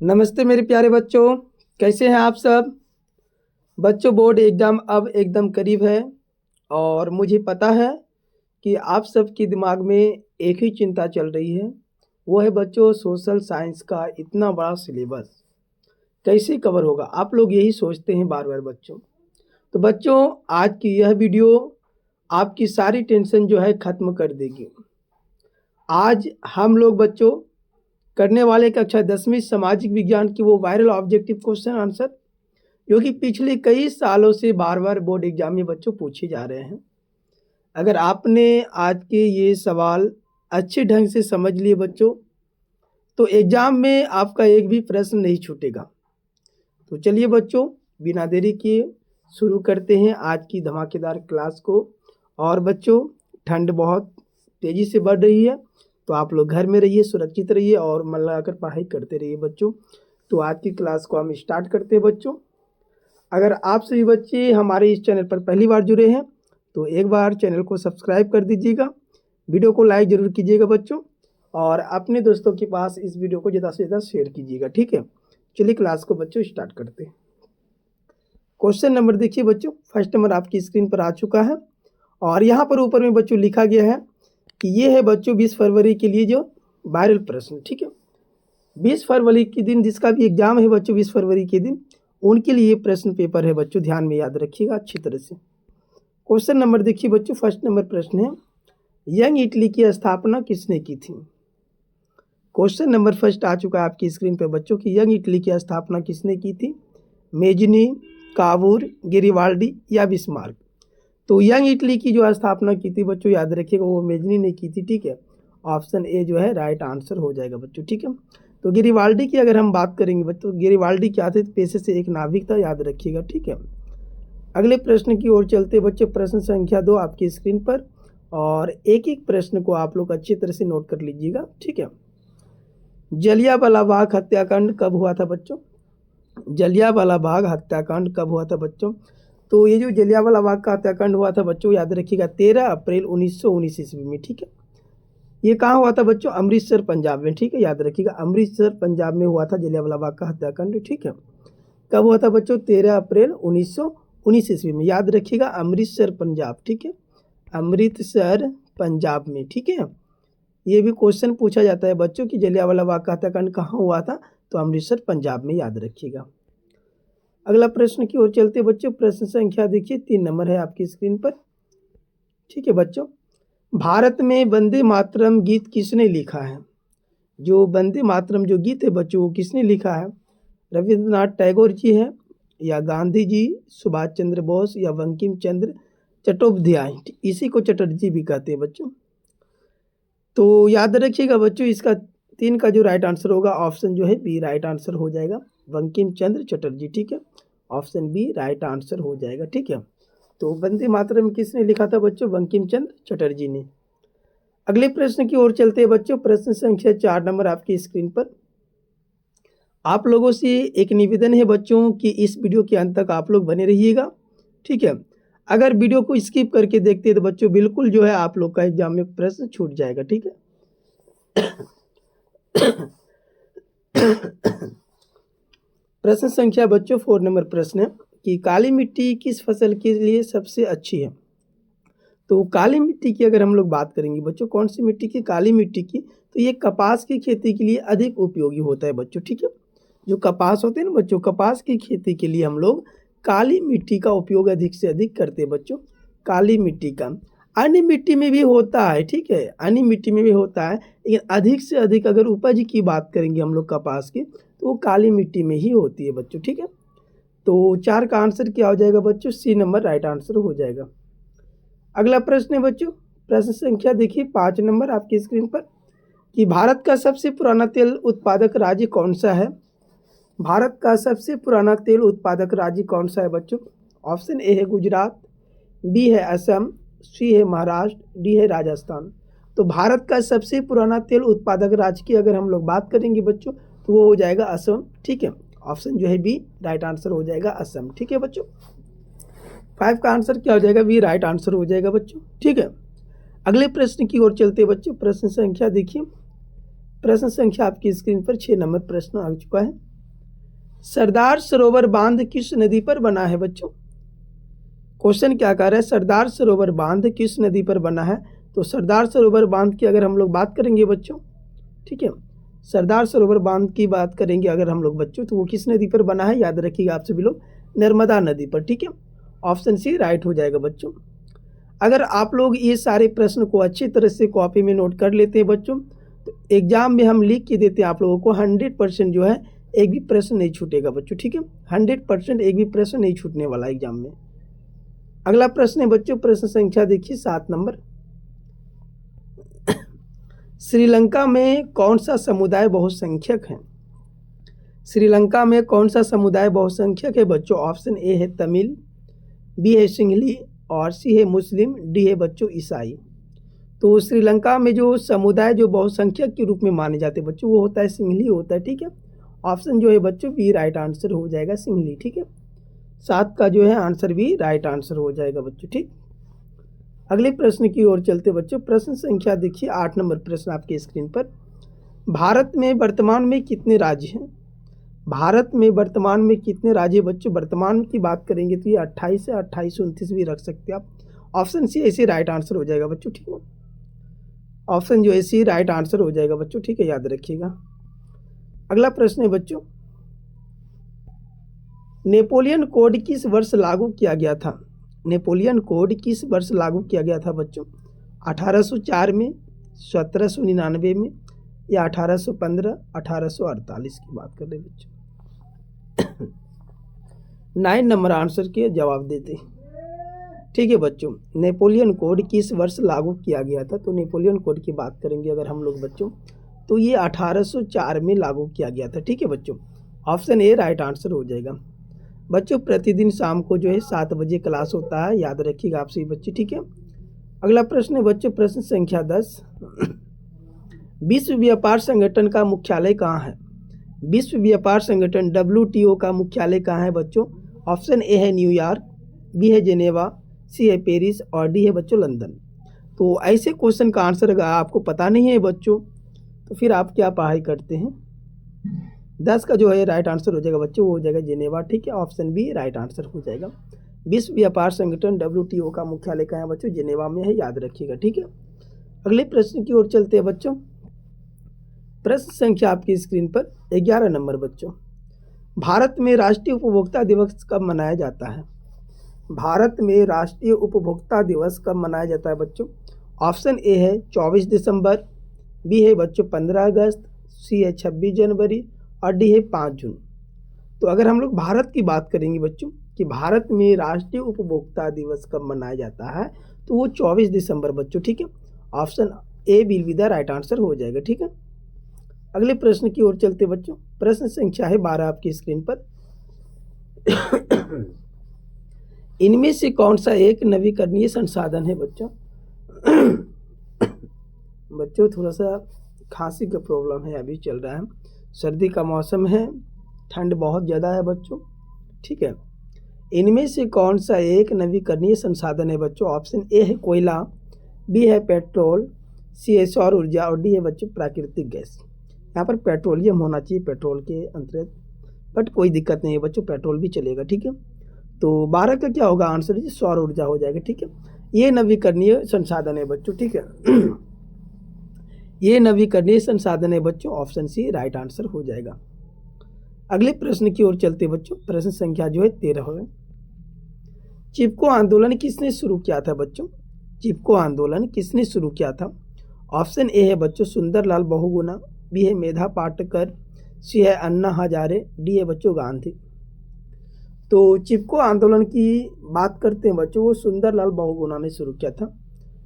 नमस्ते मेरे प्यारे बच्चों, कैसे हैं आप सब। बच्चों, बोर्ड एग्ज़ाम अब एकदम करीब है और मुझे पता है कि आप सब के दिमाग में एक ही चिंता चल रही है। वो है बच्चों, सोशल साइंस का इतना बड़ा सिलेबस कैसे कवर होगा। आप लोग यही सोचते हैं बार बार बच्चों। तो बच्चों, आज की यह वीडियो आपकी सारी टेंशन जो है ख़त्म कर देगी। आज हम लोग बच्चों करने वाले कक्षा 10वीं सामाजिक विज्ञान की वो वायरल ऑब्जेक्टिव क्वेश्चन आंसर, जो कि पिछले कई सालों से बार बार बोर्ड एग्जाम में बच्चों पूछे जा रहे हैं। अगर आपने आज के ये सवाल अच्छे ढंग से समझ लिए बच्चों, तो एग्जाम में आपका एक भी प्रश्न नहीं छूटेगा। तो चलिए बच्चों, बिना देरी किए शुरू करते हैं आज की धमाकेदार क्लास को। और बच्चों, ठंड बहुत तेज़ी से बढ़ रही है, तो आप लोग घर में रहिए, सुरक्षित रहिए और मन लगाकर पढ़ाई करते रहिए बच्चों। तो आज की क्लास को हम स्टार्ट करते हैं बच्चों। अगर आप सभी बच्चे हमारे इस चैनल पर पहली बार जुड़े हैं तो एक बार चैनल को सब्सक्राइब कर दीजिएगा, वीडियो को लाइक ज़रूर कीजिएगा बच्चों, और अपने दोस्तों के पास इस वीडियो को ज़्यादा से ज़्यादा शेयर कीजिएगा, ठीक है। चलिए क्लास को बच्चों स्टार्ट करते हैं। क्वेश्चन नंबर देखिए बच्चों, फर्स्ट नंबर आपकी स्क्रीन पर आ चुका है और यहाँ पर ऊपर में बच्चों लिखा गया है कि ये है बच्चों 20 फरवरी के लिए जो वायरल प्रश्न, ठीक है। 20 फरवरी के दिन जिसका भी एग्जाम है बच्चों, 20 फरवरी के दिन उनके लिए प्रश्न पेपर है बच्चों, ध्यान में याद रखिएगा अच्छी तरह से। क्वेश्चन नंबर देखिए बच्चों, फर्स्ट नंबर प्रश्न है, यंग इटली की स्थापना किसने की थी। क्वेश्चन नंबर फर्स्ट आ चुका है आपकी स्क्रीन पर बच्चों कि यंग इटली की स्थापना किसने की थी, मेजनी, कावूर, गेरिबाल्डी या बिस्मार्क। तो यंग इटली की जो स्थापना की थी बच्चों, याद रखिएगा वो मेजनी ने की थी, ठीक है। ऑप्शन ए जो है राइट आंसर हो जाएगा बच्चों, ठीक है। तो गेरिबाल्डी की अगर हम बात करेंगे बच्चों, गेरिबाल्डी क्या थे, पेशे से एक नाविक था, याद रखिएगा, ठीक है। अगले प्रश्न की ओर चलते बच्चों, प्रश्न संख्या 2 आपकी स्क्रीन पर, और एक एक प्रश्न को आप लोग अच्छी तरह से नोट कर लीजिएगा, ठीक है। जलियांवाला बाग हत्याकांड कब हुआ था बच्चों। जलियांवाला बाग हत्याकांड कब हुआ था बच्चों। तो ये जो जलियांवाला बाग का हत्याकांड हुआ था बच्चों, याद रखिएगा 13 अप्रैल 1919 ईस्वी में, ठीक है। ये कहाँ हुआ था बच्चों, अमृतसर पंजाब में, ठीक है। याद रखिएगा अमृतसर पंजाब में हुआ था जलियांवाला बाग का हत्याकांड, ठीक है। कब हुआ था बच्चों, 13 अप्रैल 1919 ईस्वी में, याद रखिएगा अमृतसर पंजाब, ठीक है। अमृतसर पंजाब में, ठीक है। ये भी क्वेश्चन पूछा जाता है बच्चों कि जलियांवाला बाग का हत्याकांड कहाँ हुआ था, तो अमृतसर पंजाब में, याद रखिएगा। अगला प्रश्न की ओर चलते बच्चों, प्रश्न संख्या देखिए 3 नंबर है आपकी स्क्रीन पर, ठीक है बच्चों। भारत में वंदे मातरम गीत किसने लिखा है। जो वंदे मातरम जो गीत है बच्चों, वो किसने लिखा है, रविंद्रनाथ टैगोर जी है, या गांधी जी, सुभाष चंद्र बोस, या बंकिम चंद्र चट्टोपाध्याय। इसी को चटर्जी भी कहते हैं बच्चों। तो याद रखिएगा बच्चों, इसका 3 का जो राइट आंसर होगा, ऑप्शन जो है बी राइट आंसर हो जाएगा, बंकिम चंद्र चटर्जी, ठीक है। ऑप्शन बी राइट आंसर हो जाएगा, ठीक है। तो वंदे मातरम किसने लिखा था बच्चों, बंकिम चंद्र चटर्जी ने। अगले प्रश्न की ओर चलते हैं बच्चों, प्रश्न संख्या 4 नंबर आपकी स्क्रीन पर। आप लोगों से एक निवेदन है बच्चों कि इस वीडियो के अंत तक आप लोग बने रहिएगा, ठीक है। अगर वीडियो को स्किप करके देखते हैं तो बच्चों बिल्कुल जो है आप लोग का एग्जाम में प्रश्न छूट जाएगा, ठीक है। प्रश्न संख्या बच्चों 4 नंबर प्रश्न है कि काली मिट्टी किस फसल के लिए सबसे अच्छी है। तो काली मिट्टी की अगर हम लोग बात करेंगे बच्चों, कौन सी मिट्टी की, काली मिट्टी की, तो ये कपास की खेती के लिए अधिक उपयोगी होता है बच्चों, ठीक है। जो कपास होते हैं ना बच्चों, कपास की खेती के लिए हम लोग काली मिट्टी का उपयोग अधिक से अधिक करते हैं बच्चों। काली मिट्टी का अन्य मिट्टी में भी होता है, ठीक है, अन्य मिट्टी में भी होता है, लेकिन अधिक से अधिक अगर उपज की बात करेंगे हम लोग कपास की, तो वो काली मिट्टी में ही होती है बच्चों, ठीक है। तो 4 का आंसर क्या हो जाएगा बच्चों, सी नंबर राइट आंसर हो जाएगा। अगला प्रश्न है बच्चों, प्रश्न संख्या देखिए 5 नंबर आपकी स्क्रीन पर कि भारत का सबसे पुराना तेल उत्पादक राज्य कौन सा है। भारत का सबसे पुराना तेल उत्पादक राज्य कौन सा है बच्चों। ऑप्शन ए है गुजरात, बी है असम, सी है महाराष्ट्र, डी है राजस्थान। तो भारत का सबसे पुराना तेल उत्पादक राज्य की अगर हम लोग बात करेंगे बच्चों, तो वो हो जाएगा असम, ठीक है। ऑप्शन जो है बी राइट आंसर हो जाएगा असम, ठीक है बच्चों। 5 का आंसर क्या हो जाएगा, बी राइट आंसर हो जाएगा बच्चों, ठीक है। अगले प्रश्न की ओर चलते बच्चों, प्रश्न संख्या देखिए, प्रश्न संख्या आपकी स्क्रीन पर 6 नंबर प्रश्न आ चुका है सरदार सरोवर बांध किस नदी पर बना है बच्चों? क्वेश्चन क्या कर रहा है, सरदार सरोवर बांध किस नदी पर बना है? तो सरदार सरोवर बांध की अगर हम लोग बात करेंगे बच्चों, ठीक है, सरदार सरोवर बांध की बात करेंगे अगर हम लोग बच्चों, तो वो किस नदी पर बना है? याद रखिएगा आप सभी लोग, नर्मदा नदी पर। ठीक है, ऑप्शन सी राइट हो जाएगा बच्चों। अगर आप लोग ये सारे प्रश्न को अच्छी तरह से कॉपी में नोट कर लेते हैं बच्चों, तो एग्जाम में हम लिख के देते हैं आप लोगों को 100% जो है एक भी प्रश्न नहीं छूटेगा बच्चों। ठीक है, 100% एक भी प्रश्न नहीं छूटने वाला एग्जाम में। अगला प्रश्न है बच्चों, प्रश्न संख्या देखिए 7 नंबर। श्रीलंका में कौन सा समुदाय बहुसंख्यक है? श्रीलंका में कौन सा समुदाय बहुसंख्यक है बच्चों? ऑप्शन ए है तमिल, बी है सिंहली और सी है मुस्लिम, डी है बच्चों ईसाई। तो श्रीलंका में जो समुदाय जो बहुसंख्यक के रूप में माने जाते हैं बच्चों, वो होता है सिंहली होता है। ठीक है, ऑप्शन जो है बच्चों बी राइट आंसर हो जाएगा, सिंहली। ठीक है, 7 का जो है आंसर भी राइट आंसर हो जाएगा बच्चों। ठीक, अगले प्रश्न की ओर चलते बच्चों। प्रश्न संख्या देखिए 8 नंबर प्रश्न आपके स्क्रीन पर। भारत में वर्तमान में कितने राज्य हैं? भारत में वर्तमान में कितने राज्य बच्चों? वर्तमान की बात करेंगे तो ये 28 है, 28 29 भी रख सकते हैं आप। ऑप्शन सी ऐसे राइट आंसर हो जाएगा बच्चों। ठीक है, ऑप्शन जो है सी राइट आंसर हो जाएगा बच्चों। ठीक है, याद रखिएगा। अगला प्रश्न है बच्चों, नेपोलियन कोड किस वर्ष लागू किया गया था? नेपोलियन कोड किस वर्ष लागू किया गया था बच्चों? 1804 में, 1799 में या 1815, 1848 की बात कर रहे बच्चों। 9 नंबर आंसर के जवाब देते। ठीक है बच्चों, नेपोलियन कोड किस वर्ष लागू किया गया था? तो नेपोलियन कोड की बात करेंगे अगर हम लोग बच्चों, तो ये 1804 में लागू किया गया था। ठीक है बच्चों, ऑप्शन ए राइट आंसर हो जाएगा बच्चों। प्रतिदिन शाम को जो है 7 बजे क्लास होता है, याद रखिएगा आप सभी बच्चे। ठीक है, अगला प्रश्न है बच्चों, प्रश्न संख्या 10। विश्व व्यापार संगठन का मुख्यालय कहाँ है? विश्व व्यापार संगठन WTO का मुख्यालय कहाँ है बच्चों? ऑप्शन ए है न्यूयॉर्क, बी है जेनेवा, सी है पेरिस और डी है बच्चों लंदन। तो ऐसे क्वेश्चन का आंसर अगर आपको पता नहीं है बच्चों, तो फिर आप क्या पढ़ाई करते हैं? 10 का जो है राइट आंसर हो जाएगा बच्चों, वो हो जाएगा जेनेवा। ठीक है, ऑप्शन बी राइट आंसर हो जाएगा। विश्व व्यापार संगठन WTO का मुख्यालय कहाँ है बच्चों? जेनेवा में है, याद रखिएगा। ठीक है, अगले प्रश्न की ओर चलते हैं बच्चों। प्रश्न संख्या आपकी स्क्रीन पर 11 नंबर बच्चों। भारत में राष्ट्रीय उपभोक्ता दिवस कब मनाया जाता है? भारत में राष्ट्रीय उपभोक्ता दिवस कब मनाया जाता है बच्चों? ऑप्शन ए है 24 दिसंबर, बी है बच्चों 15 अगस्त, सी है 26 जनवरी और डी है 5 जून। तो अगर हम लोग भारत की बात करेंगे बच्चों कि भारत में राष्ट्रीय उपभोक्ता दिवस कब मनाया जाता है, तो वो 24 दिसंबर बच्चों। ठीक है, option A will be the right answer हो जाएगा। ठीक है, अगले प्रश्न की ओर चलते बच्चों। प्रश्न संख्या है 12 आपकी स्क्रीन पर। इनमें से कौन सा एक नवीकरणीय संसाधन है बच्चों? बच्चों थोड़ा सा खांसी का प्रॉब्लम है, अभी चल रहा है, सर्दी का मौसम है, ठंड बहुत ज़्यादा है बच्चों। ठीक है, इनमें से कौन सा एक नवीकरणीय संसाधन है बच्चों? ऑप्शन ए है कोयला, बी है पेट्रोल, सी है सौर ऊर्जा और डी है बच्चों प्राकृतिक गैस। यहाँ पर पेट्रोलियम होना चाहिए पेट्रोल के अंतर्गत, बट कोई दिक्कत नहीं है बच्चों, पेट्रोल भी चलेगा। ठीक है, तो 12 का क्या होगा आंसर? जी सौर ऊर्जा हो जाएगा। ठीक है, ये नवीकरणीय संसाधन है बच्चों। ठीक है, ये नवीकरणीय संसाधन है बच्चों, ऑप्शन सी राइट आंसर हो जाएगा। अगले प्रश्न की ओर चलते बच्चों। प्रश्न संख्या जो है 13 है। चिपको आंदोलन किसने शुरू किया था बच्चों? चिपको आंदोलन किसने शुरू किया था? ऑप्शन ए है बच्चों सुंदरलाल बहुगुणा, बी है मेधा पाटकर, सी है अन्ना हजारे, डी है बच्चों गांधी। तो चिपको आंदोलन की बात करते हैं बच्चों, वो सुंदरलाल बहुगुणा ने शुरू किया था।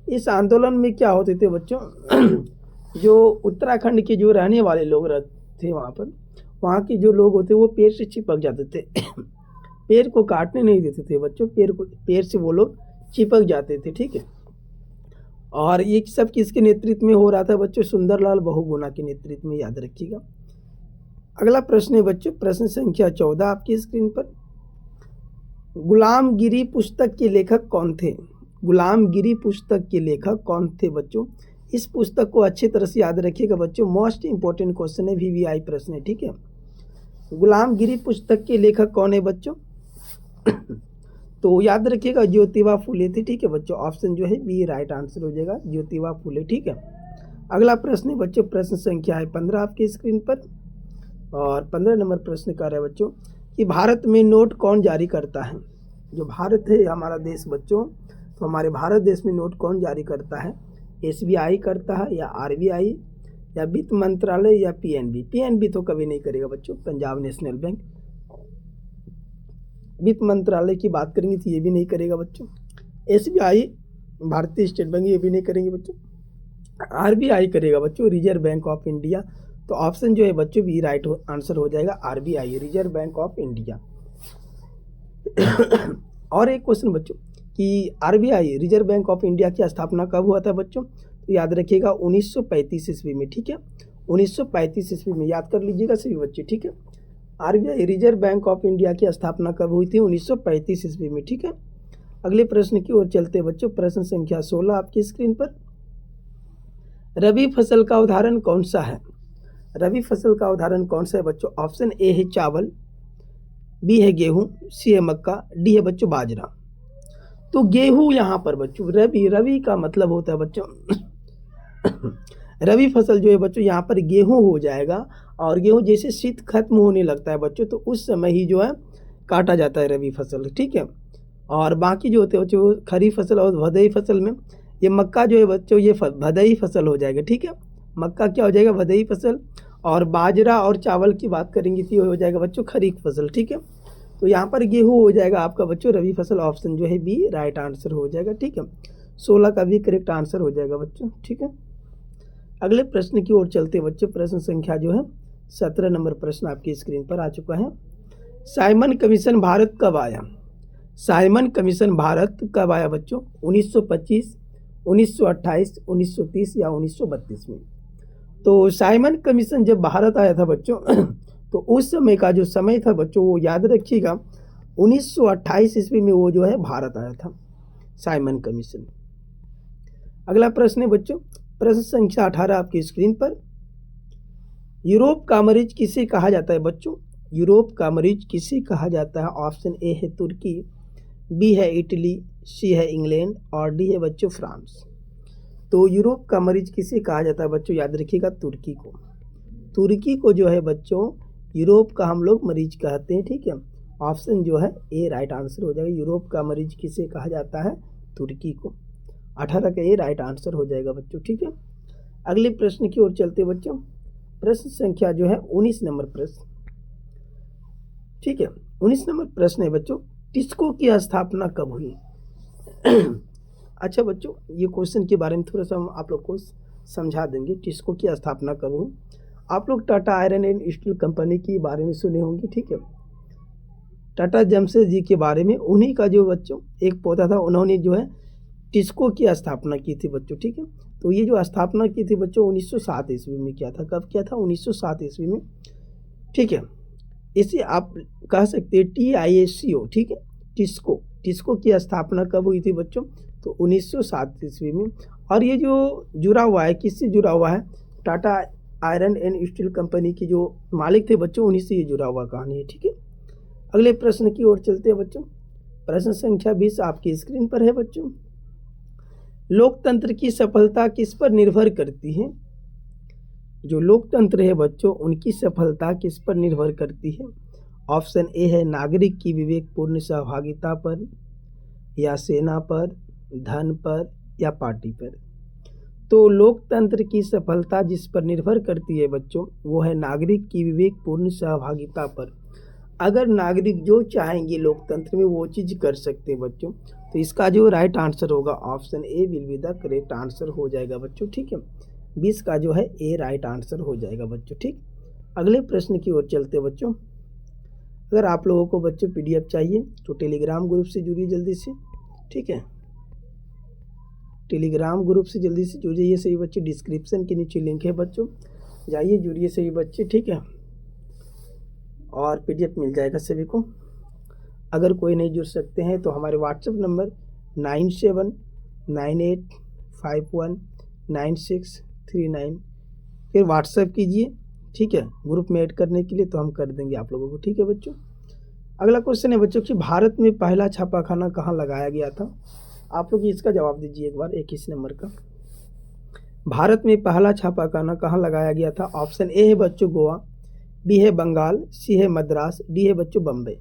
इस आंदोलन में क्या होते थे बच्चों, जो उत्तराखंड के जो रहने वाले लोग रहते थे वहाँ के जो लोग होते वो पेड़ से चिपक जाते थे। पेड़ को काटने नहीं देते थे बच्चों, पेड़ से वो लोग चिपक जाते थे। ठीक है, और ये सब किसके नेतृत्व में हो रहा था बच्चों? सुंदरलाल बहुगुणा के नेतृत्व में, याद रखिएगा। अगला प्रश्न है बच्चों, प्रश्न संख्या 14 आपकी स्क्रीन पर। गुलामगिरी पुस्तक के लेखक कौन थे? गुलामगिरी पुस्तक के लेखक कौन थे बच्चों? इस पुस्तक को अच्छी तरह से याद रखिएगा बच्चों, मोस्ट इंपॉर्टेंट क्वेश्चन है, VVI प्रश्न है। ठीक है, गुलामगिरी पुस्तक के लेखक कौन है बच्चों? तो याद रखिएगा ज्योतिबा फुले थे। ठीक है बच्चों, ऑप्शन जो है बी राइट आंसर हो जाएगा, ज्योतिबा फुले। ठीक है, अगला प्रश्न है बच्चों, प्रश्न संख्या है 15 आपकी स्क्रीन पर, और 15 नंबर प्रश्न कर रहे हैं बच्चों कि भारत में नोट कौन जारी करता है? जो भारत है हमारा देश बच्चों, तो हमारे भारत देश में नोट कौन जारी करता है? SBI करता है, या RBI, या वित्त मंत्रालय, या PNB? PNB तो कभी नहीं करेगा बच्चों, पंजाब नेशनल बैंक। वित्त मंत्रालय की बात करेंगे तो ये भी नहीं करेगा बच्चों। SBI भारतीय स्टेट बैंक, ये भी नहीं करेंगे बच्चों। RBI करेगा बच्चों, रिजर्व बैंक ऑफ इंडिया। तो ऑप्शन जो है बच्चों बी राइट आंसर हो जाएगा, RBI, reserve bank of India. और एक क्वेश्चन बच्चों कि RBI, reserve bank of India की स्थापना कब हुआ था बच्चों? तो याद रखिएगा 1935 ईस्वी में। ठीक है, 1935 ईस्वी में, याद कर लीजिएगा सभी बच्चे। ठीक है, RBI, reserve bank of India की स्थापना कब हुई थी? 1935 ईस्वी में। ठीक है, अगले प्रश्न की ओर चलते हैं बच्चों, प्रश्न संख्या 16 आपकी स्क्रीन पर। रबी फसल का उदाहरण कौन सा है? रबी फसल का उदाहरण कौन सा है बच्चों? ऑप्शन ए है चावल, बी है गेहूं, सी है मक्का, डी है बच्चों बाजरा। तो गेहूं यहाँ पर बच्चों, रबी का मतलब होता है बच्चों रबी फसल जो है बच्चों यहाँ पर गेहूं हो जाएगा, और गेहूं जैसे शीत खत्म होने लगता है बच्चों, तो उस समय ही जो है काटा जाता है रबी फसल। ठीक है, और बाकी जो होते हैं बच्चों खरीफ फसल और भदई फसल में, ये मक्का जो है बच्चों ये भदई फसल हो जाएगा। ठीक है, मक्का क्या हो जाएगा? भदई फसल। और बाजरा और चावल की बात करेंगे तो ये हो जाएगा बच्चों खरीफ फसल। ठीक है, तो यहाँ पर गेहूं हो जाएगा आपका बच्चों रबी फसल, ऑप्शन जो है बी राइट आंसर हो जाएगा। ठीक है, 16 का भी करेक्ट आंसर हो जाएगा बच्चों। ठीक है, अगले प्रश्न की ओर चलते बच्चों, प्रश्न संख्या जो है 17 नंबर प्रश्न आपकी स्क्रीन पर आ चुका है। साइमन कमीशन भारत कब आया? साइमन कमीशन भारत कब आया बच्चों? 1925, 1928, 1930 या 1932 में? तो साइमन कमीशन जब भारत आया था बच्चों तो उस समय का जो समय था बच्चों वो याद रखिएगा 1928 ईस्वी में वो जो है भारत आया था साइमन कमीशन। अगला प्रश्न है बच्चों, प्रश्न संख्या 18 आपकी स्क्रीन पर। यूरोप का मरीज किसे कहा जाता है बच्चों? यूरोप का मरीज किसे कहा जाता है? ऑप्शन ए है तुर्की, बी है इटली, सी है इंग्लैंड, और डी है बच्चों फ्रांस। तो यूरोप का मरीज किसे कहा जाता है बच्चों? याद रखिएगा तुर्की को। तुर्की को जो है बच्चों यूरोप का हम लोग मरीज कहते हैं। ठीक है, ऑप्शन जो है ए राइट आंसर हो जाएगा। यूरोप का मरीज किसे कहा जाता है? तुर्की को। 18 का ए राइट आंसर हो जाएगा बच्चों। ठीक है, अगले प्रश्न की ओर चलते बच्चों, प्रश्न संख्या जो है 19 नंबर प्रश्न। ठीक है, 19 नंबर प्रश्न है बच्चों, टिस्को की स्थापना कब हुई? अच्छा बच्चों, ये क्वेश्चन के बारे में थोड़ा सा हम आप लोग को समझा देंगे। टिस्को की स्थापना कब हुई? आप लोग Tata iron and steel company के बारे में सुने होंगे। ठीक है, टाटा जमशेदजी के बारे में, उन्हीं का जो बच्चों एक पौधा था, उन्होंने जो है टिस्को की स्थापना की थी बच्चों। ठीक है, तो ये जो स्थापना की थी बच्चों 1907 ईस्वी में किया था। कब किया था? 1907 ईस्वी में। ठीक है, इसे आप कह सकते हैं TISCO। ठीक है, टिस्को की स्थापना कब हुई थी बच्चों? तो 1907 ईस्वी में। और ये जो जुड़ा हुआ है, किससे जुड़ा हुआ है? Tata iron and steel company के जो मालिक थे बच्चों, उन्हीं से ये जुड़ा हुआ कहानी है। ठीक है, अगले प्रश्न की ओर चलते हैं बच्चों, प्रश्न संख्या 20 आपकी स्क्रीन पर है बच्चों। लोकतंत्र की सफलता किस पर निर्भर करती है? जो लोकतंत्र है बच्चों, उनकी सफलता किस पर निर्भर करती है? ऑप्शन ए है नागरिक की विवेकपूर्ण सहभागिता पर, या सेना पर, धन पर, या पार्टी पर। तो लोकतंत्र की सफलता जिस पर निर्भर करती है बच्चों, वो है नागरिक की विवेकपूर्ण सहभागिता पर। अगर नागरिक जो चाहेंगे लोकतंत्र में वो चीज़ कर सकते हैं बच्चों। तो इसका जो राइट आंसर होगा option A will be the correct answer हो जाएगा बच्चों। ठीक है, 20 का जो है ए राइट आंसर हो जाएगा बच्चों। ठीक, अगले प्रश्न की ओर चलते हैं बच्चों। अगर आप लोगों को बच्चों PDF चाहिए तो टेलीग्राम ग्रुप से जुड़िए जल्दी से। ठीक है, टेलीग्राम ग्रुप से जल्दी से जुड़िए सभी बच्चे, डिस्क्रिप्शन के नीचे लिंक है बच्चों, जाइए जुड़िए सभी बच्चे। ठीक है, और PDF मिल जाएगा सभी को। अगर कोई नहीं जुड़ सकते हैं तो हमारे व्हाट्सएप नंबर 9798519639 फिर व्हाट्सएप कीजिए, ठीक है, ग्रुप में ऐड करने के लिए, तो हम कर देंगे आप लोगों को। ठीक है बच्चों, अगला क्वेश्चन है बच्चों कि भारत में पहला छापाखाना कहाँ लगाया गया था। आप लोग इसका जवाब दीजिए एक बार, 21 नंबर का। भारत में पहला छापाखाना कहाँ लगाया गया था। ऑप्शन ए है बच्चों गोवा, बी है बंगाल, सी है मद्रास, डी है बच्चों बम्बई।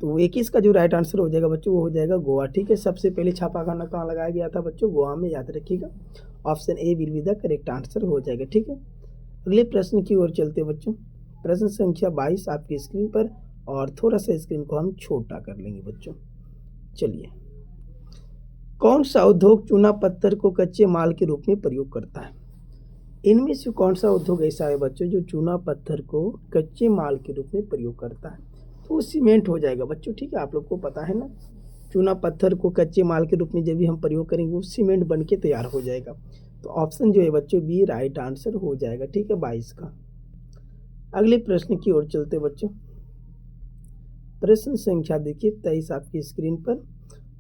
तो 21 का जो राइट आंसर हो जाएगा बच्चों वो हो जाएगा गोवा। ठीक है, सबसे पहले छापाखाना कहाँ लगाया गया था बच्चों, गोवा में, याद रखिएगा। Option A will be the correct answer हो जाएगा। ठीक है, अगले प्रश्न की ओर चलते बच्चों। प्रश्न संख्या 22 आपकी स्क्रीन पर, और थोड़ा सा स्क्रीन को हम छोटा कर लेंगे बच्चों। चलिए, कौन सा उद्योग चूना पत्थर को कच्चे माल के रूप में प्रयोग करता है। इनमें से कौन सा उद्योग ऐसा है बच्चों जो चूना पत्थर को कच्चे माल के रूप में प्रयोग करता है। तो वो सीमेंट हो जाएगा बच्चों। ठीक है, आप लोग को पता है ना, चूना पत्थर को कच्चे माल के रूप में जब भी हम प्रयोग करेंगे वो सीमेंट बन के तैयार हो जाएगा। तो ऑप्शन जो है बच्चों बी राइट आंसर हो जाएगा। ठीक है, 22 का। अगले प्रश्न की ओर चलते बच्चों। प्रश्न संख्या देखिए 23 आपकी स्क्रीन पर,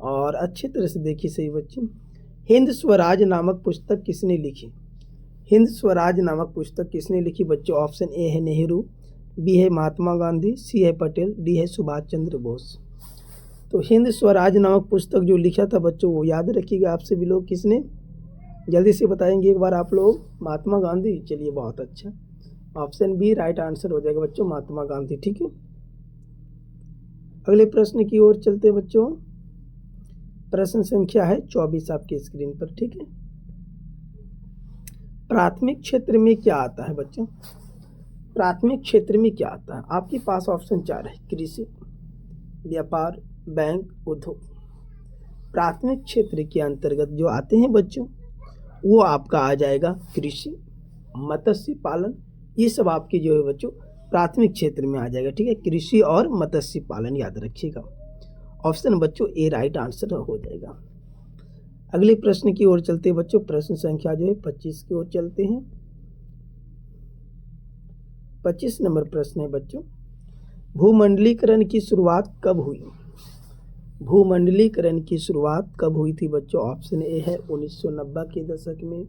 और अच्छी तरह से देखिए सही बच्चों। हिंद स्वराज नामक पुस्तक किसने लिखी। हिंद स्वराज नामक पुस्तक किसने लिखी बच्चों। ऑप्शन ए है नेहरू, बी है महात्मा गांधी, सी है पटेल, डी है सुभाष चंद्र बोस। तो हिंद स्वराज नामक पुस्तक जो लिखा था बच्चों वो याद रखिएगा आपसे भी लोग, किसने, जल्दी से बताएंगे एक बार आप लोग। महात्मा गांधी। चलिए, बहुत अच्छा, ऑप्शन बी राइट आंसर हो जाएगा बच्चों, महात्मा गांधी। ठीक है, अगले प्रश्न की ओर चलते बच्चों। प्रश्न संख्या है 24 आपकी स्क्रीन पर। ठीक है, प्राथमिक क्षेत्र में क्या आता है बच्चों। प्राथमिक क्षेत्र में क्या आता है। आपके पास ऑप्शन 4 है, कृषि, व्यापार, बैंक, उद्योग। प्राथमिक क्षेत्र के अंतर्गत जो आते हैं बच्चों वो आपका आ जाएगा कृषि, मत्स्य पालन, ये सब आपके जो है बच्चों प्राथमिक क्षेत्र में आ जाएगा। ठीक है, कृषि और मत्स्य पालन, याद रखिएगा। ऑप्शन बच्चों ए राइट आंसर हो जाएगा। अगले प्रश्न की ओर चलते हैं बच्चों। प्रश्न संख्या जो है 25 की ओर चलते हैं। 25 नंबर प्रश्न है बच्चों, भूमंडलीकरण की शुरुआत कब हुई। भूमंडलीकरण की शुरुआत कब हुई थी बच्चों। ऑप्शन ए है 1990 के दशक में,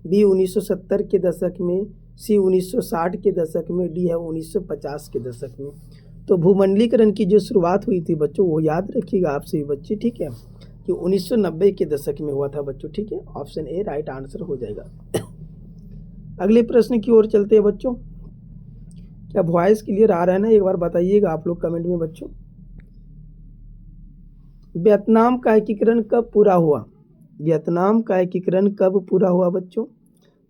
बी 1970 के दशक में, सी 1960 के दशक में, डी है 1950 के दशक में। तो भूमंडलीकरण की जो शुरुआत हुई थी बच्चों वो याद रखिएगा आपसे बच्चे। ठीक है, कि 1990 के दशक में हुआ था बच्चों। ठीक है, ऑप्शन ए राइट आंसर हो जाएगा। अगले प्रश्न की ओर चलते हैं बच्चों। क्या वॉइस क्लियर आ रहा है ना, एक बार बताइएगा आप लोग कमेंट में बच्चों। वियतनाम का एकीकरण कब पूरा हुआ। वियतनाम का एकीकरण कब पूरा हुआ बच्चों।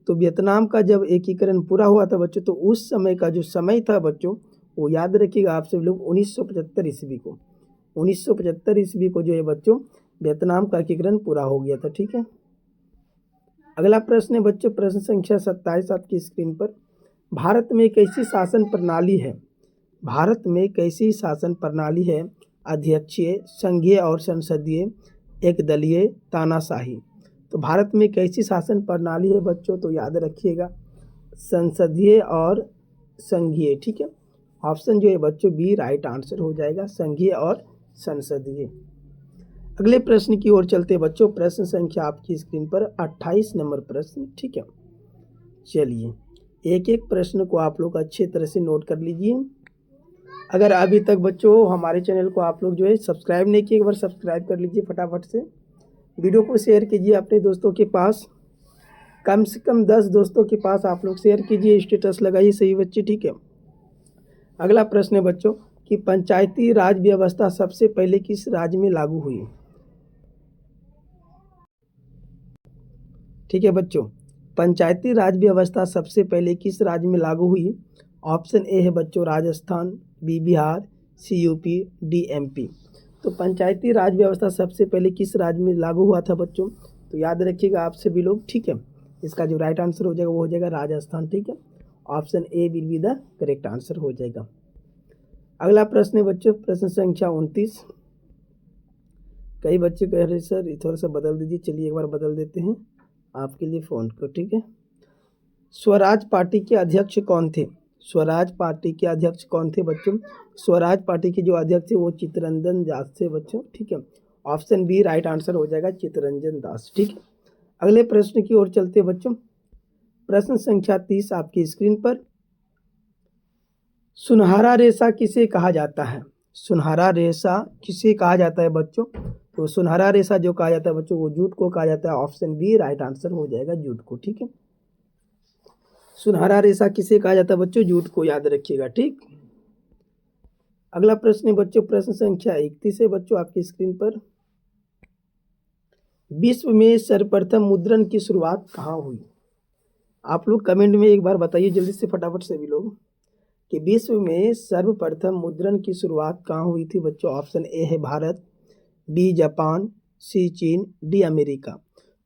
तो वियतनाम का जब एकीकरण पूरा हुआ था बच्चों, तो उस समय का जो समय था बच्चों वो याद रखिएगा आप सब लोग, 1975 ईस्वी को। 1975 ईस्वी को जो है बच्चों वियतनाम का एकीकरण पूरा हो गया था। ठीक है, अगला प्रश्न है बच्चों, प्रश्न संख्या 27 आपकी स्क्रीन पर। भारत में एक ऐसी शासन प्रणाली है, भारत में एक ऐसी शासन प्रणाली है, अध्यक्षीय, संघीय और संसदीय, एक दलीय, तानाशाही। तो भारत में एक ऐसी शासन प्रणाली है बच्चों, तो याद रखिएगा संसदीय और संघीय। ठीक है, ऑप्शन जो है बच्चों बी राइट आंसर हो जाएगा, संघीय और संसदीय। अगले प्रश्न की ओर चलते बच्चों। प्रश्न संख्या आपकी स्क्रीन पर 28 नंबर प्रश्न। ठीक है, चलिए एक एक प्रश्न को आप लोग अच्छे तरह से नोट कर लीजिए। अगर अभी तक बच्चों हमारे चैनल को आप लोग जो है सब्सक्राइब नहीं किए, एक बार सब्सक्राइब कर लीजिए फटाफट से। वीडियो को शेयर कीजिए अपने दोस्तों के पास, कम से कम 10 दोस्तों के पास आप लोग शेयर कीजिए, स्टेटस लगाइए सही बच्चे। ठीक है, अगला प्रश्न है बच्चों कि पंचायती राज व्यवस्था सबसे पहले किस राज्य में लागू हुई। ठीक है बच्चों, पंचायती राज व्यवस्था सबसे पहले किस राज्य में लागू हुई। ऑप्शन ए है बच्चों राजस्थान, बी बिहार, सी यूपी, डी एमपी। तो पंचायती राज व्यवस्था सबसे पहले किस राज्य में लागू हुआ था बच्चों, तो याद रखिएगा आप सभी लोग। ठीक है, इसका जो राइट आंसर हो जाएगा वो हो जाएगा राजस्थान। ठीक है, option A will be the correct answer हो जाएगा। अगला प्रश्न है बच्चों, प्रश्न संख्या 29। कई बच्चे कह रहे सर थोड़ा सा बदल दीजिए, चलिए एक बार बदल देते हैं आपके लिए फ़ोन को। ठीक है, स्वराज पार्टी के अध्यक्ष कौन थे। स्वराज पार्टी के अध्यक्ष कौन थे बच्चों। स्वराज पार्टी के जो अध्यक्ष थे वो चित्तरंजन दास थे बच्चों। ठीक है, ऑप्शन बी राइट आंसर हो जाएगा चित्तरंजन दास। ठीक है, अगले प्रश्न की ओर चलते बच्चों। प्रश्न संख्या 30 आपकी स्क्रीन पर। सुनहरा रेशा किसे कहा जाता है? सुनहरा रेशा किसे कहा जाता है बच्चों? तो सुनहरा रेशा जो कहा जाता है बच्चों वो जूट को कहा जाता है। ऑप्शन बी राइट आंसर हो जाएगा, जूट को। ठीक है, सुनहरा रेशा किसे कहा जाता है बच्चों? जूट को, याद रखिएगा। ठीक, अगला प्रश्न है बच्चों, प्रश्न संख्या 31 है बच्चों आपकी स्क्रीन पर। विश्व में सर्वप्रथम मुद्रण की शुरुआत कहाँ हुई? आप लोग कमेंट में एक बार बताइए जल्दी से फटाफट सभी लोग कि विश्व में सर्वप्रथम मुद्रण की शुरुआत कहाँ हुई थी बच्चों? ऑप्शन ए है भारत, बी जापान, सी चीन, डी अमेरिका।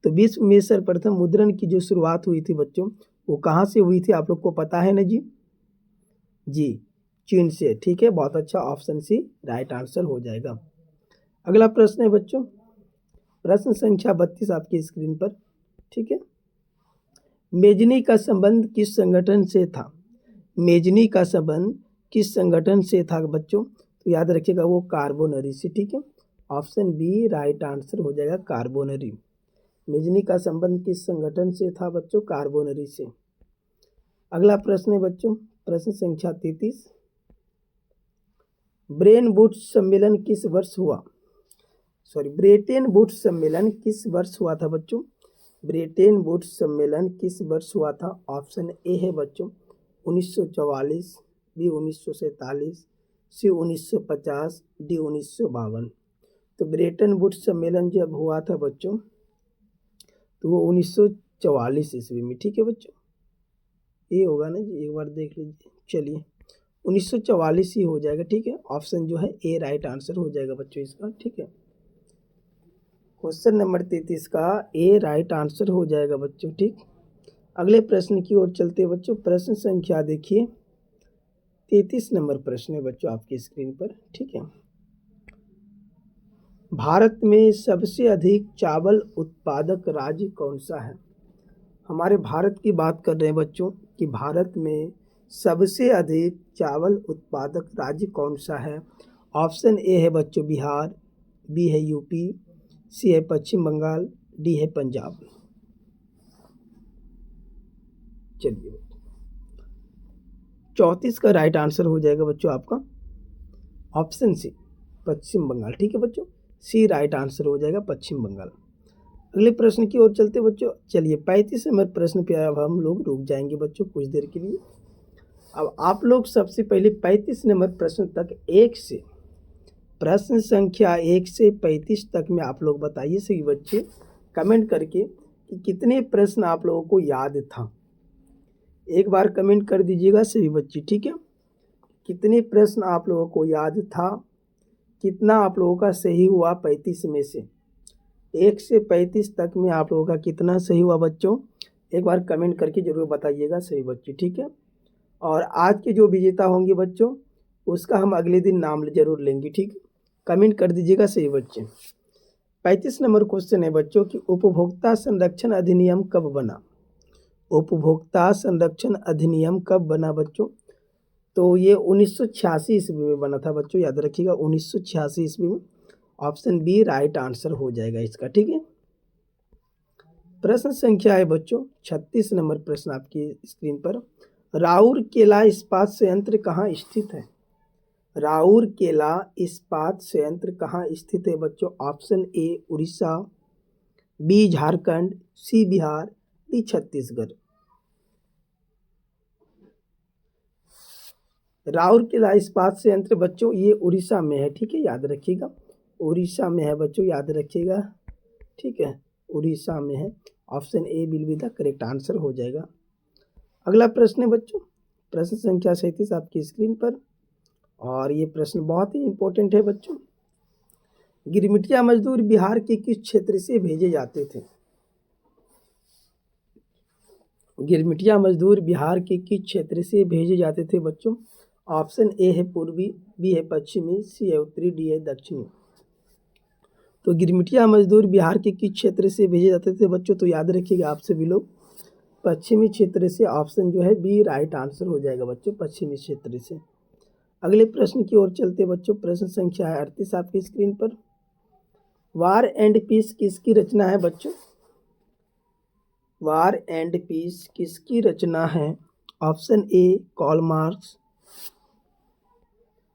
तो विश्व में सर्वप्रथम मुद्रण की जो शुरुआत हुई थी बच्चों वो कहाँ से हुई थी? आप लोग को पता है ना जी? जी, चीन से। ठीक है, बहुत अच्छा, ऑप्शन सी राइट आंसर हो जाएगा। अगला प्रश्न है बच्चों, प्रश्न संख्या 32 आपकी स्क्रीन पर। ठीक है, मेजनी का संबंध किस संगठन से था? मेजनी का संबंध किस संगठन से था बच्चों? तो याद रखिएगा वो कार्बोनरी से। ठीक है, ऑप्शन बी राइट आंसर हो जाएगा, कार्बोनरी। मेजनी का संबंध किस संगठन से था बच्चों? कार्बोनरी से। अगला प्रश्न है बच्चों, प्रश्न संख्या 33, ब्रेन वुड्स सम्मेलन किस वर्ष हुआ? ब्रेटन वुड्स सम्मेलन किस वर्ष हुआ था बच्चों? ब्रेटन वुड्स सम्मेलन किस वर्ष हुआ था? ऑप्शन ए है बच्चों 1944, बी 1947, सी 1950, डी 1952। तो ब्रेटन वुड्स सम्मेलन जब हुआ था बच्चों तो वो 1944 ईस्वी में। ठीक है बच्चों, ये होगा ना जी, एक बार देख लीजिए। चलिए 1944 ही हो जाएगा। ठीक है, ऑप्शन जो है ए राइट आंसर हो जाएगा बच्चों इसका। ठीक है, क्वेश्चन नंबर 33 का ए राइट आंसर हो जाएगा बच्चों। ठीक, अगले प्रश्न की ओर चलते हैं बच्चों। प्रश्न संख्या देखिए 33 नंबर प्रश्न है बच्चों आपकी स्क्रीन पर। ठीक है, भारत में सबसे अधिक चावल उत्पादक राज्य कौन सा है? हमारे भारत की बात कर रहे हैं बच्चों कि भारत में सबसे अधिक चावल उत्पादक राज्य कौन सा है? ऑप्शन ए है बच्चों बिहार, बी है यूपी, सी है पश्चिम बंगाल, डी है पंजाब। चलिए 34 का राइट आंसर हो जाएगा बच्चों आपका, ऑप्शन सी पश्चिम बंगाल। ठीक है बच्चों, सी राइट आंसर हो जाएगा, पश्चिम बंगाल। अगले प्रश्न की ओर चलते बच्चों। चलिए 35 नंबर प्रश्न पे अब हम लोग रुक जाएंगे बच्चों कुछ देर के लिए। अब आप लोग सबसे पहले 35 नंबर प्रश्न तक एक से, प्रश्न संख्या 1 से 35 तक में आप लोग बताइए सभी बच्चे कमेंट करके कि कितने प्रश्न आप लोगों को याद था। एक बार कमेंट कर दीजिएगा सभी बच्चे। ठीक है, कितने प्रश्न आप लोगों को याद था, कितना आप लोगों का सही हुआ 35 में से? 1 से 35 तक में आप लोगों का कितना सही हुआ बच्चों? एक बार कमेंट करके जरूर बताइएगा सही बच्चे। ठीक है, और आज के जो विजेता होंगे बच्चों उसका हम अगले दिन नाम जरूर लेंगे। ठीक है, कमेंट कर दीजिएगा सही बच्चे। 35 नंबर क्वेश्चन है बच्चों कि उपभोक्ता संरक्षण अधिनियम कब बना? उपभोक्ता संरक्षण अधिनियम कब बना बच्चों? तो ये 1986 ईस्वी में बना था बच्चों, याद रखिएगा 1986 ईस्वी में। ऑप्शन बी राइट आंसर हो जाएगा इसका। ठीक है, प्रश्न संख्या है बच्चों 36 नंबर प्रश्न आपकी स्क्रीन पर। राउरकेला इस्पात संयंत्र कहाँ स्थित है? राउरकेला इस्पात संयंत्र कहाँ स्थित है बच्चों? Option A Orissa, B Jharkhand, C Bihar, D Chhattisgarh. Rourkela इस्पात संयंत्र बच्चों ये उड़ीसा में है। ठीक है, याद रखिएगा उड़ीसा में है बच्चों, याद रखिएगा। ठीक है, उड़ीसा में है। Option A will be the correct answer हो जाएगा। अगला प्रश्न है बच्चों, प्रश्न संख्या 37 आपकी स्क्रीन पर, और ये प्रश्न बहुत ही इंपॉर्टेंट है बच्चों। गिरमिटिया मजदूर बिहार के किस क्षेत्र से भेजे जाते थे? गिरमिटिया मजदूर बिहार के किस क्षेत्र से भेजे जाते थे बच्चों? ऑप्शन ए है पूर्वी, बी है पश्चिमी, सी है उत्तरी, डी है दक्षिणी। तो गिरमिटिया मजदूर बिहार के किस क्षेत्र से भेजे जाते थे बच्चों? तो याद रखिएगा आप सभी लोग पश्चिमी क्षेत्र से। ऑप्शन जो है बी राइट आंसर हो जाएगा बच्चों, पश्चिमी क्षेत्र से। अगले प्रश्न की ओर चलते बच्चों। प्रश्न संख्या है 38 आपकी स्क्रीन पर। वार एंड पीस किसकी रचना है बच्चों? वार एंड पीस किसकी रचना है? Option A Karl Marx,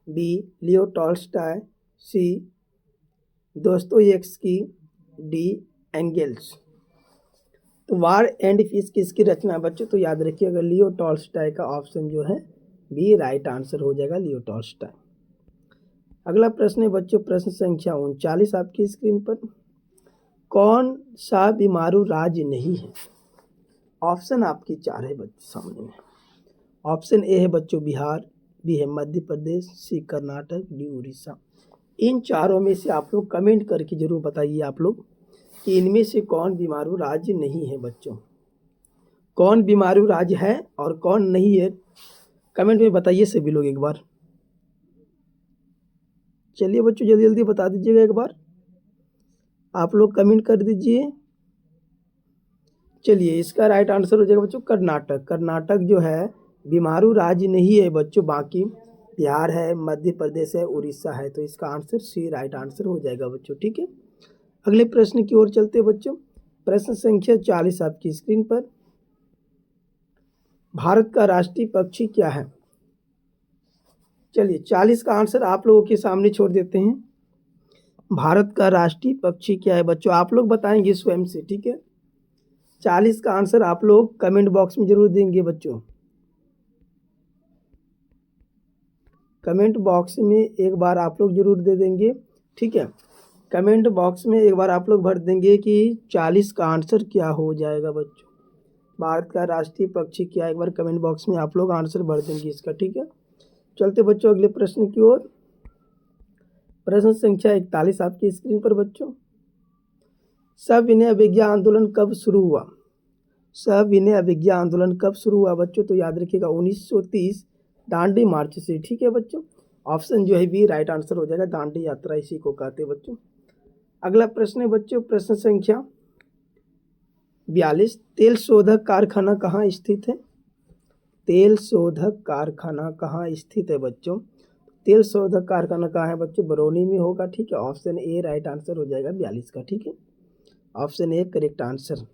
B Leo Tolstoy, C Dostoevsky, D Engels. तो वार एंड पीस किसकी रचना है बच्चों? तो याद रखिएगा लियो टॉल्स्टॉय का ऑप्शन जो है बी राइट आंसर हो जाएगा, लियो टॉल्स्टॉय। अगला प्रश्न है बच्चों, प्रश्न संख्या 39 आपकी स्क्रीन पर। कौन सा बीमारू राज्य नहीं है? ऑप्शन आपकी 4 है बच्चों सामने में। ऑप्शन ए है बच्चों बिहार, बी है मध्य प्रदेश, सी कर्नाटक, डी उड़ीसा। इन चारों में से आप लोग कमेंट करके जरूर बताइए आप लोग कि इनमें से कौन बीमारू राज्य नहीं है बच्चों। कौन बीमारू राज्य है और कौन नहीं है, कमेंट में बताइए सभी लोग एक बार। चलिए बच्चों जल्दी जल्दी बता दीजिएगा एक बार, आप लोग कमेंट कर दीजिए। चलिए इसका राइट आंसर हो जाएगा बच्चों कर्नाटक। कर्नाटक जो है बीमारू राज्य नहीं है बच्चों, बाकी बिहार है, मध्य प्रदेश है, उड़ीसा है। तो इसका आंसर सी राइट आंसर हो जाएगा बच्चों। ठीक है, अगले प्रश्न की ओर चलते हैं बच्चों। प्रश्न संख्या 40 आपकी स्क्रीन पर। भारत का राष्ट्रीय पक्षी क्या है? चलिए 40 का आंसर आप लोगों के सामने छोड़ देते हैं। भारत का राष्ट्रीय पक्षी क्या है बच्चों? आप लोग बताएंगे स्वयं से। ठीक है, 40 का आंसर आप लोग कमेंट बॉक्स में जरूर देंगे बच्चों। कमेंट बॉक्स में एक बार आप लोग जरूर दे देंगे। ठीक है, कमेंट बॉक्स में एक बार आप लोग भर देंगे कि 40 का आंसर क्या हो जाएगा बच्चों। भारत का राष्ट्रीय पक्षी क्या है, एक बार कमेंट बॉक्स में आप लोग आंसर भर देंगे इसका। ठीक है, चलते बच्चों अगले प्रश्न की ओर। प्रश्न संख्या 41 आपकी स्क्रीन पर बच्चों। सविनय अवज्ञा आंदोलन कब शुरू हुआ? सविनय अवज्ञा आंदोलन कब शुरू हुआ बच्चों? तो याद रखिएगा 1930 दांडी मार्च से। ठीक है बच्चों, ऑप्शन जो है बी राइट आंसर हो जाएगा, दांडी यात्रा इसी को कहते हैं बच्चों। अगला प्रश्न है बच्चों, प्रश्न संख्या 42। तेल शोधक कारखाना कहाँ स्थित है? तेल शोधक कारखाना कहाँ स्थित है बच्चों? तेल शोधक कारखाना कहाँ है बच्चों? बरौनी में होगा। ठीक है, ऑप्शन ए राइट आंसर हो जाएगा 42 का। ठीक है, ऑप्शन ए करेक्ट आंसर।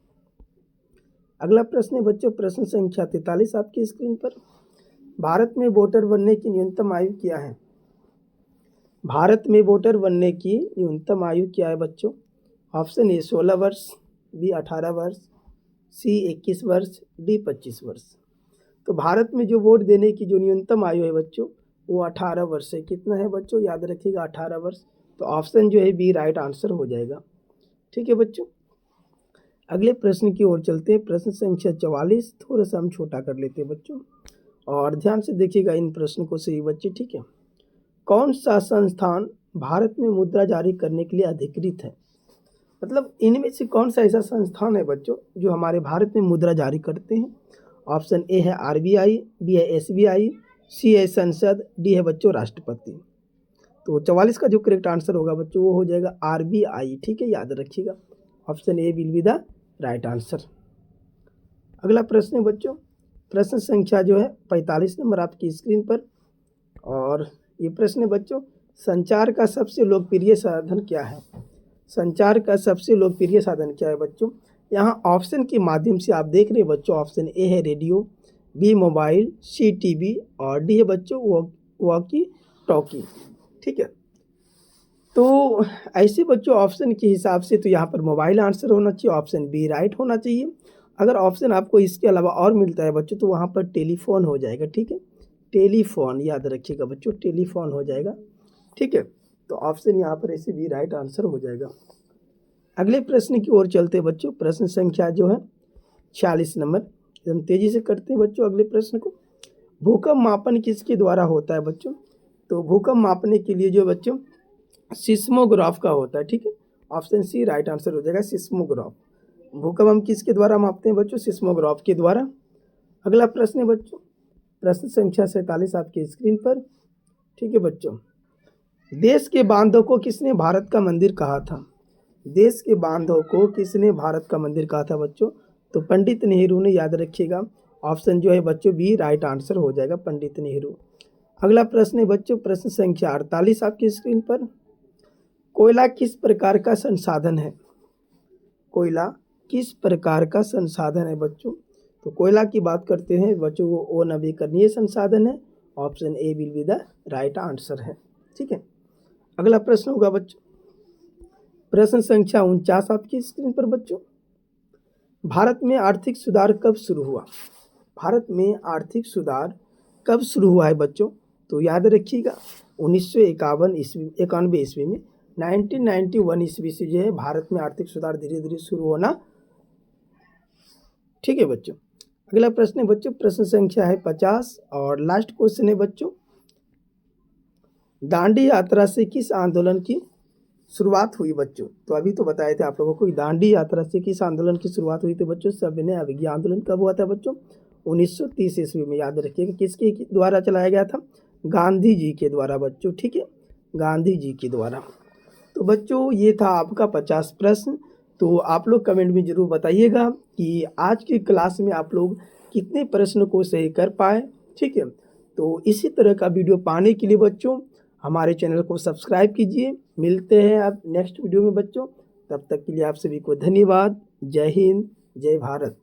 अगला प्रश्न है बच्चों, प्रश्न संख्या 43 आपकी स्क्रीन पर। भारत में वोटर बनने की न्यूनतम आयु क्या है? भारत में वोटर बनने की न्यूनतम आयु क्या है बच्चों? ऑप्शन ए 16 वर्ष, बी 18 वर्ष, सी 21 वर्ष, डी 25 वर्ष। तो भारत में जो वोट देने की जो न्यूनतम आयु है बच्चों वो 18 वर्ष है। कितना है बच्चों? याद रखिएगा 18 वर्ष। तो ऑप्शन जो है बी राइट आंसर हो जाएगा। ठीक है बच्चों, अगले प्रश्न की ओर चलते हैं। प्रश्न संख्या 44 थोड़ा सा हम छोटा कर लेते हैं बच्चों, और ध्यान से देखिएगा इन प्रश्न को सही बच्चे। ठीक है, कौन सा संस्थान भारत में मुद्रा जारी करने के लिए अधिकृत है? मतलब इनमें से कौन सा ऐसा संस्थान है बच्चों जो हमारे भारत में मुद्रा जारी करते हैं? ऑप्शन ए है आरबीआई, बी है एसबीआई, सी है संसद, डी है बच्चों राष्ट्रपति। तो 44 का जो करेक्ट आंसर होगा बच्चों वो हो जाएगा आरबीआई। ठीक है, याद रखिएगा option A will be the right answer. अगला प्रश्न है बच्चों, प्रश्न संख्या जो है 45 नंबर आपकी स्क्रीन पर, और ये प्रश्न है बच्चों, संचार का सबसे लोकप्रिय साधन क्या है? संचार का सबसे लोकप्रिय साधन क्या है बच्चों? यहाँ ऑप्शन के माध्यम से आप देख रहे हैं बच्चों। ऑप्शन ए है रेडियो, बी मोबाइल, सी टीवी, और डी है बच्चों वॉकी टॉकी। ठीक है, तो ऐसे बच्चों ऑप्शन के हिसाब से तो यहाँ पर मोबाइल आंसर होना चाहिए, ऑप्शन बी राइट होना चाहिए। अगर ऑप्शन आपको इसके अलावा और मिलता है बच्चों तो वहाँ पर टेलीफोन हो जाएगा। ठीक है, टेलीफोन याद रखिएगा बच्चों, टेलीफोन हो जाएगा। ठीक है, तो ऑप्शन यहाँ पर ऐसे भी राइट आंसर हो जाएगा। अगले प्रश्न की ओर चलते हैं बच्चों। प्रश्न संख्या जो है 46 नंबर, एकदम तेजी से करते हैं बच्चों अगले प्रश्न को। भूकंप मापन किसके द्वारा होता है बच्चों? तो भूकंप मापने के लिए जो बच्चों सिस्मोग्राफ का होता है। ठीक है, ऑप्शन सी राइट आंसर हो जाएगा, सिस्मोग्राफ। भूकंप हम किसके द्वारा मापते हैं बच्चों? सिस्मोग्राफ के द्वारा। अगला प्रश्न है बच्चों, प्रश्न संख्या 47 आपकी स्क्रीन पर। ठीक है बच्चों, देश के बांधों को किसने भारत का मंदिर कहा था? देश के बांधों को किसने भारत का मंदिर कहा था बच्चों? तो पंडित नेहरू ने, याद रखिएगा ऑप्शन जो है बच्चों बी राइट आंसर हो जाएगा, पंडित नेहरू। अगला प्रश्न है बच्चों, प्रश्न संख्या 48 आपकी स्क्रीन पर। कोयला किस प्रकार का संसाधन है? कोयला किस प्रकार का संसाधन है बच्चों? तो कोयला की बात करते हैं बच्चों, वो नवीकरणीय संसाधन है। Option A will be the right answer है। ठीक है, अगला प्रश्न होगा बच्चों, प्रश्न संख्या 49 आपकी स्क्रीन पर बच्चों। भारत में आर्थिक सुधार कब शुरू हुआ? भारत में आर्थिक सुधार कब शुरू हुआ है बच्चों? तो याद रखिएगा 1991 ईस्वी में, 1991 ईस्वी से जो है भारत में आर्थिक सुधार धीरे धीरे शुरू होना। ठीक है बच्चों, अगला प्रश्न है बच्चों, प्रश्न संख्या है 50 और लास्ट क्वेश्चन है बच्चों, दांडी यात्रा से किस आंदोलन की शुरुआत हुई बच्चों? तो अभी तो बताए थे आप लोगों को, दांडी यात्रा से किस आंदोलन की शुरुआत हुई थी बच्चों? सविनय अवज्ञा आंदोलन कब हुआ था बच्चों? 1930 ईस्वी में। याद रखिएगा किसके द्वारा चलाया गया था? गांधी जी के द्वारा बच्चों। ठीक है, गांधी जी के द्वारा। तो बच्चों ये था आपका 50 प्रश्न। तो आप लोग कमेंट में ज़रूर बताइएगा कि आज की क्लास में आप लोग कितने प्रश्न को सही कर पाए। ठीक है, तो इसी तरह का वीडियो पाने के लिए बच्चों हमारे चैनल को सब्सक्राइब कीजिए। मिलते हैं आप नेक्स्ट वीडियो में बच्चों, तब तक के लिए आप सभी को धन्यवाद। जय हिंद, जय भारत।